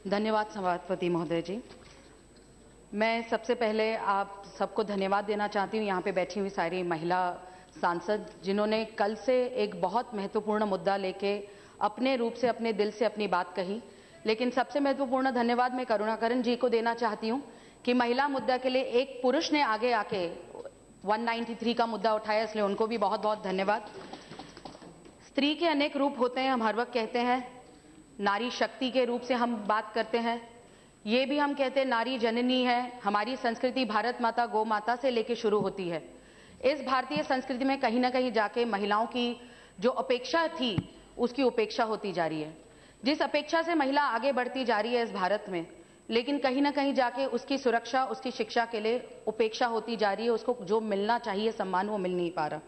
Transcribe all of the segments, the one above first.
धन्यवाद सभापति महोदय जी। मैं सबसे पहले आप सबको धन्यवाद देना चाहती हूँ, यहाँ पे बैठी हुई सारी महिला सांसद जिन्होंने कल से एक बहुत महत्वपूर्ण मुद्दा लेके अपने रूप से, अपने दिल से अपनी बात कही। लेकिन सबसे महत्वपूर्ण धन्यवाद मैं करुणाकरण जी को देना चाहती हूँ कि महिला मुद्दा के लिए एक पुरुष ने आगे आके 193 का मुद्दा उठाया, इसलिए उनको भी बहुत बहुत धन्यवाद। स्त्री के अनेक रूप होते हैं, हम हर वक्त कहते हैं। नारी शक्ति के रूप से हम बात करते हैं, ये भी हम कहते हैं नारी जननी है। हमारी संस्कृति भारत माता गौ माता से लेकर शुरू होती है। इस भारतीय संस्कृति में कहीं ना कहीं जाके महिलाओं की जो अपेक्षा थी उसकी उपेक्षा होती जा रही है। जिस अपेक्षा से महिला आगे बढ़ती जा रही है इस भारत में, लेकिन कहीं ना कहीं जाके उसकी सुरक्षा, उसकी शिक्षा के लिए उपेक्षा होती जा रही है। उसको जो मिलना चाहिए सम्मान वो मिल नहीं पा रहा।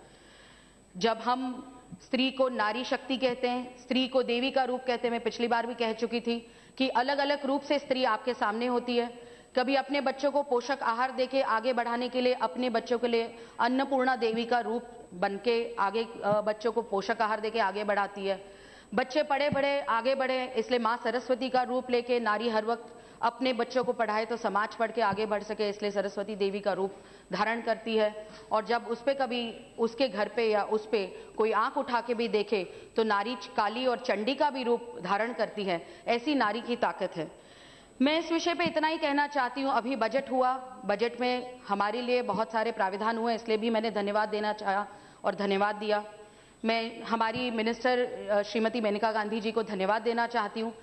जब हम स्त्री को नारी शक्ति कहते हैं, स्त्री को देवी का रूप कहते हैं, मैं पिछली बार भी कह चुकी थी कि अलग अलग रूप से स्त्री आपके सामने होती है। कभी अपने बच्चों को पोषक आहार देके आगे बढ़ाने के लिए अपने बच्चों के लिए अन्नपूर्णा देवी का रूप बनके आगे बच्चों को पोषक आहार देके आगे बढ़ाती है। बच्चे पढ़े बढ़े आगे बढ़े, इसलिए माँ सरस्वती का रूप लेके नारी हर वक्त अपने बच्चों को पढ़ाए तो समाज पढ़ के आगे बढ़ सके, इसलिए सरस्वती देवी का रूप धारण करती है। और जब उस पे कभी उसके घर पे या उस पे कोई आंख उठा के भी देखे तो नारी काली और चंडी का भी रूप धारण करती है। ऐसी नारी की ताकत है। मैं इस विषय पे इतना ही कहना चाहती हूँ। अभी बजट हुआ, बजट में हमारे लिए बहुत सारे प्राविधान हुए, इसलिए भी मैंने धन्यवाद देना चाहा और धन्यवाद दिया। मैं हमारी मिनिस्टर श्रीमती मेनका गांधी जी को धन्यवाद देना चाहती हूँ।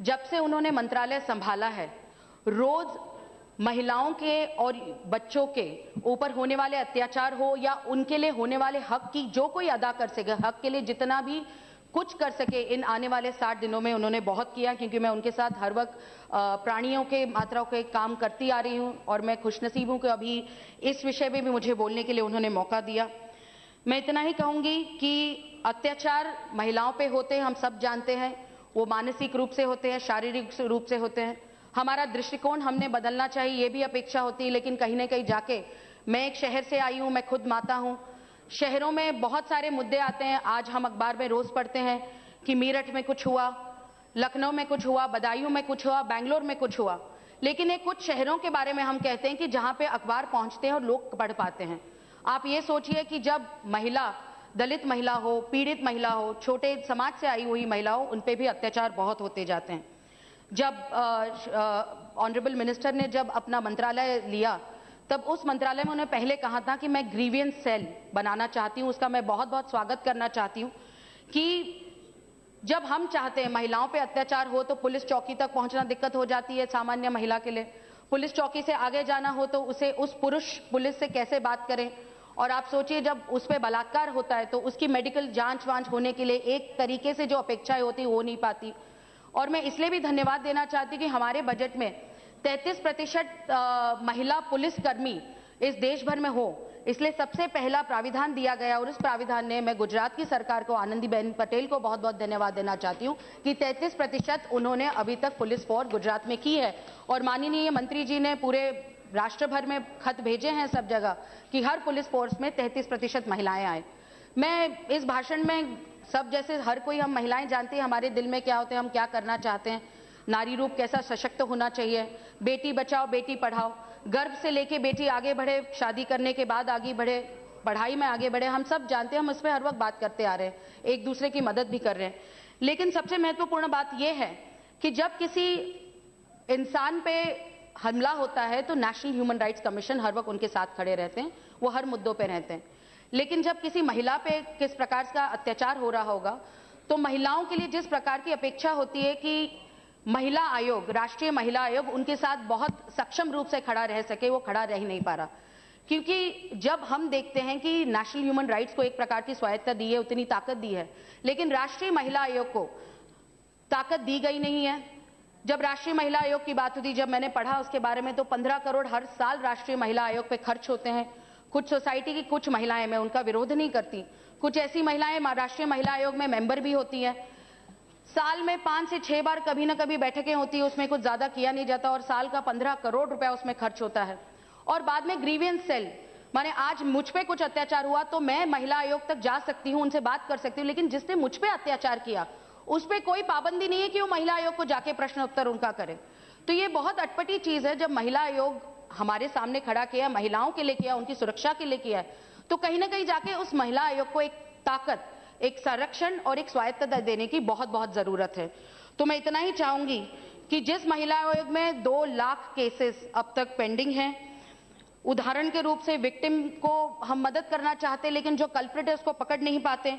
जब से उन्होंने मंत्रालय संभाला है, रोज महिलाओं के और बच्चों के ऊपर होने वाले अत्याचार हो या उनके लिए होने वाले हक की जो कोई अदा कर सके, हक के लिए जितना भी कुछ कर सके, इन आने वाले 60 दिनों में उन्होंने बहुत किया। क्योंकि मैं उनके साथ हर वक्त प्राणियों के मात्राओं के काम करती आ रही हूं और मैं खुशनसीब हूं कि अभी इस विषय में भी मुझे बोलने के लिए उन्होंने मौका दिया। मैं इतना ही कहूंगी कि अत्याचार महिलाओं पे होते हैं, हम सब जानते हैं। वो मानसिक रूप से होते हैं, शारीरिक रूप से होते हैं। हमारा दृष्टिकोण हमने बदलना चाहिए, ये भी अपेक्षा होती है। लेकिन कहीं ना कहीं जाके, मैं एक शहर से आई हूं, मैं खुद माता हूं। शहरों में बहुत सारे मुद्दे आते हैं। आज हम अखबार में रोज पढ़ते हैं कि मेरठ में कुछ हुआ, लखनऊ में कुछ हुआ, बदायूं में कुछ हुआ, बेंगलोर में कुछ हुआ। लेकिन एक कुछ शहरों के बारे में हम कहते हैं कि जहां पे अखबार पहुंचते हैं और लोग पढ़ पाते हैं। आप ये सोचिए कि जब महिला, दलित महिला हो, पीड़ित महिला हो, छोटे समाज से आई हुई महिला हो, उन पे भी अत्याचार बहुत होते जाते हैं। जब ऑनरेबल मिनिस्टर ने जब अपना मंत्रालय लिया, तब उस मंत्रालय में उन्होंने पहले कहा था कि मैं ग्रीवियंस सेल बनाना चाहती हूं। उसका मैं बहुत बहुत स्वागत करना चाहती हूं कि जब हम चाहते हैं महिलाओं पे अत्याचार हो तो पुलिस चौकी तक पहुंचना दिक्कत हो जाती है सामान्य महिला के लिए। पुलिस चौकी से आगे जाना हो तो उसे उस पुरुष पुलिस से कैसे बात करें। और आप सोचिए जब उस पर बलात्कार होता है तो उसकी मेडिकल जांच वांच होने के लिए एक तरीके से जो अपेक्षाएं होती हो नहीं पाती। और मैं इसलिए भी धन्यवाद देना चाहती कि हमारे बजट में 33% महिला पुलिसकर्मी इस देश भर में हो, इसलिए सबसे पहला प्राविधान दिया गया। और इस प्राविधान ने, मैं गुजरात की सरकार को, आनंदीबेन पटेल को बहुत बहुत धन्यवाद देना चाहती हूं कि 33% उन्होंने अभी तक पुलिस फोर्स गुजरात में की है। और माननीय मंत्री जी ने पूरे राष्ट्र भर में खत भेजे हैं सब जगह कि हर पुलिस फोर्स में 33% महिलाएं आए। मैं इस भाषण में सब, जैसे हर कोई हम महिलाएं जानती हैं हमारे दिल में क्या होते हैं, हम क्या करना चाहते हैं, नारी रूप कैसा सशक्त होना चाहिए, बेटी बचाओ बेटी पढ़ाओ, गर्भ से लेके बेटी आगे बढ़े, शादी करने के बाद आगे बढ़े, पढ़ाई में आगे बढ़े, हम सब जानते हैं। हम इस पर हर वक्त बात करते आ रहे हैं, एक दूसरे की मदद भी कर रहे हैं। लेकिन सबसे महत्वपूर्ण बात यह है कि जब किसी इंसान पे हमला होता है तो नेशनल ह्यूमन राइट्स कमीशन हर वक्त उनके साथ खड़े रहते हैं, वो हर मुद्दों पे रहते हैं। लेकिन जब किसी महिला पे किस प्रकार का अत्याचार हो रहा होगा तो महिलाओं के लिए जिस प्रकार की अपेक्षा होती है कि महिला आयोग, राष्ट्रीय महिला आयोग उनके साथ बहुत सक्षम रूप से खड़ा रह सके, वो खड़ा रह ही नहीं पा रहा। क्योंकि जब हम देखते हैं कि नेशनल ह्यूमन राइट्स को एक प्रकार की स्वायत्तता दी है, उतनी ताकत दी है, लेकिन राष्ट्रीय महिला आयोग को ताकत दी गई नहीं है। जब राष्ट्रीय महिला आयोग की बात होती, जब मैंने पढ़ा उसके बारे में, तो 15 करोड़ हर साल राष्ट्रीय महिला आयोग पे खर्च होते हैं। कुछ सोसाइटी की कुछ महिलाएं, मैं उनका विरोध नहीं करती, कुछ ऐसी महिलाएं राष्ट्रीय महिला आयोग में मेंबर भी होती हैं। साल में 5 से 6 बार कभी ना कभी बैठकें होती है, उसमें कुछ ज्यादा किया नहीं जाता और साल का 15 करोड़ रुपया उसमें खर्च होता है। और बाद में ग्रीवियंस सेल, माने आज मुझ पे कुछ अत्याचार हुआ तो मैं महिला आयोग तक जा सकती हूं, उनसे बात कर सकती हूं, लेकिन जिसने मुझ पे अत्याचार किया उस पर कोई पाबंदी नहीं है कि वो महिला आयोग को जाके प्रश्न उत्तर उनका करे। तो ये बहुत अटपटी चीज है। जब महिला आयोग हमारे सामने खड़ा किया, महिलाओं के लिए किया, उनकी सुरक्षा के लिए किया है, तो कहीं ना कहीं जाके उस महिला आयोग को एक ताकत, एक संरक्षण और एक स्वायत्तता देने की बहुत बहुत जरूरत है। तो मैं इतना ही चाहूंगी कि जिस महिला आयोग में 2 लाख केसेस अब तक पेंडिंग हैं, उदाहरण के रूप से विक्टिम को हम मदद करना चाहते लेकिन जो कल्प्रिट है उसको पकड़ नहीं पाते,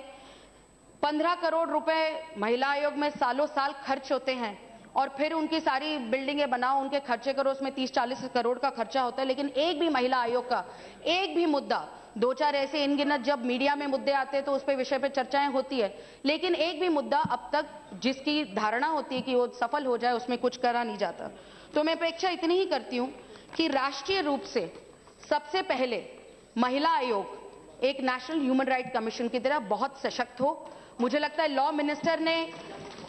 15 करोड़ रुपए महिला आयोग में सालों साल खर्च होते हैं और फिर उनकी सारी बिल्डिंगें बनाओ, उनके खर्चे करो, उसमें 30-40 करोड़ का खर्चा होता है, लेकिन एक भी महिला आयोग का एक भी मुद्दा, 2-4 ऐसे इनगिनत जब मीडिया में मुद्दे आते हैं तो उस पे विषय पे चर्चाएं होती है, लेकिन एक भी मुद्दा अब तक जिसकी धारणा होती है कि वो सफल हो जाए उसमें कुछ करा नहीं जाता। तो मैं अपेक्षा इतनी ही करती हूं कि राष्ट्रीय रूप से सबसे पहले महिला आयोग एक नेशनल ह्यूमन राइट कमीशन की तरह बहुत सशक्त हो। मुझे लगता है लॉ मिनिस्टर ने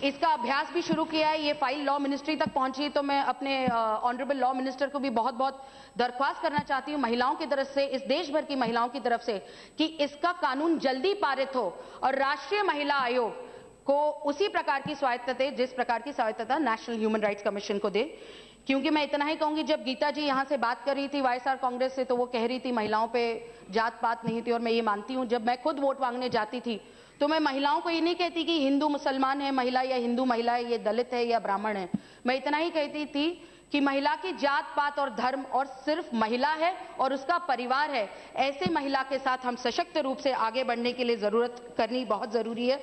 इसका अभ्यास भी शुरू किया है, ये फाइल लॉ मिनिस्ट्री तक पहुंची, तो मैं अपने ऑनरेबल लॉ मिनिस्टर को भी बहुत बहुत दरख्वास्त करना चाहती हूं महिलाओं की तरफ से, इस देश भर की महिलाओं की तरफ से, कि इसका कानून जल्दी पारित हो और राष्ट्रीय महिला आयोग को उसी प्रकार की स्वायत्तता जिस प्रकार की स्वायत्तता नेशनल ह्यूमन राइट्स कमीशन को दे। क्योंकि मैं इतना ही कहूंगी, जब गीता जी यहां से बात कर रही थी वाईएसआर कांग्रेस से, तो वो कह रही थी महिलाओं पे जात पात नहीं थी, और मैं ये मानती हूं। जब मैं खुद वोट मांगने जाती थी तो मैं महिलाओं को ये नहीं कहती कि हिंदू मुसलमान है महिला या हिंदू महिला है, ये दलित है या ब्राह्मण है। मैं इतना ही कहती थी कि महिला की जात पात और धर्म और सिर्फ महिला है और उसका परिवार है। ऐसे महिला के साथ हम सशक्त रूप से आगे बढ़ने के लिए जरूरत करनी बहुत जरूरी है।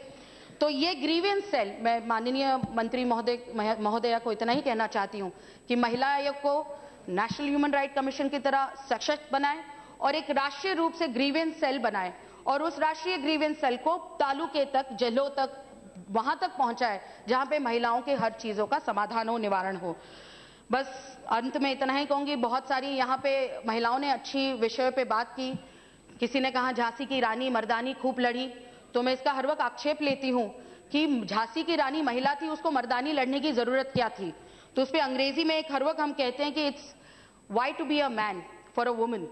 तो ये ग्रीवेंस सेल, मैं माननीय मंत्री महोदया को इतना ही कहना चाहती हूं कि महिला आयोग को नेशनल ह्यूमन राइट कमीशन की तरह सशक्त बनाए और एक राष्ट्रीय रूप से ग्रीवेंस सेल बनाए और उस राष्ट्रीय ग्रीवेंस सेल को तालुके तक, जिलों तक, वहां तक पहुंचाए जहां पे महिलाओं के हर चीजों का समाधान हो, निवारण हो। बस अंत में इतना ही कहूंगी, बहुत सारी यहाँ पे महिलाओं ने अच्छी विषयों पे बात की। किसी ने कहा झांसी की रानी मर्दानी खूब लड़ी, तो मैं इसका हर वक्त आक्षेप लेती हूं कि झांसी की रानी महिला थी, उसको मर्दानी लड़ने की जरूरत क्या थी। तो उस पर अंग्रेजी में एक हर वक्त हम कहते हैं कि it's why to be a man for a woman,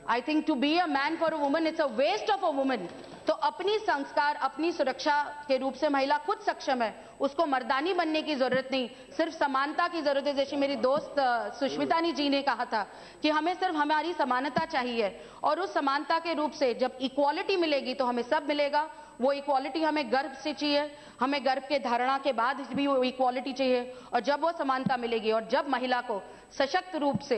I think to be a man for a woman it's a waste of a woman. तो अपनी संस्कार, अपनी सुरक्षा के रूप से महिला खुद सक्षम है, उसको मर्दानी बनने की जरूरत नहीं, सिर्फ समानता की जरूरत है। जैसे मेरी दोस्त सुष्मिता जी ने कहा था कि हमें सिर्फ हमारी समानता चाहिए, और उस समानता के रूप से जब इक्वालिटी मिलेगी तो हमें सब मिलेगा। वो इक्वालिटी हमें गर्व से चाहिए, हमें गर्व के धारणा के बाद भी वो इक्वालिटी चाहिए, और जब वो समानता मिलेगी और जब महिला को सशक्त रूप से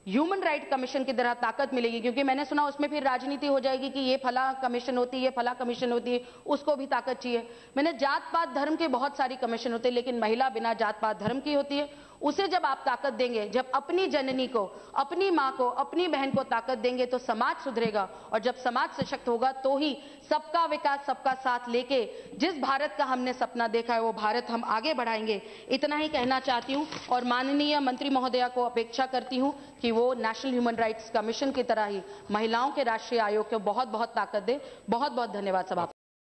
ह्यूमन राइट कमीशन की तरह ताकत मिलेगी, क्योंकि मैंने सुना उसमें फिर राजनीति हो जाएगी कि ये फला कमीशन होती है, फला कमीशन होती है, उसको भी ताकत चाहिए। मैंने जात पात धर्म के बहुत सारी कमीशन होते हैं, लेकिन महिला बिना जात पात धर्म की होती है। उसे जब आप ताकत देंगे, जब अपनी जननी को, अपनी मां को, अपनी बहन को ताकत देंगे तो समाज सुधरेगा, और जब समाज सशक्त होगा तो ही सबका विकास, सबका साथ लेके जिस भारत का हमने सपना देखा है वो भारत हम आगे बढ़ाएंगे। इतना ही कहना चाहती हूं, और माननीय मंत्री महोदया को अपेक्षा करती हूं कि वो नेशनल ह्यूमन राइट्स कमीशन की तरह ही महिलाओं के राष्ट्रीय आयोग को बहुत बहुत ताकत दे। बहुत बहुत धन्यवाद सभा।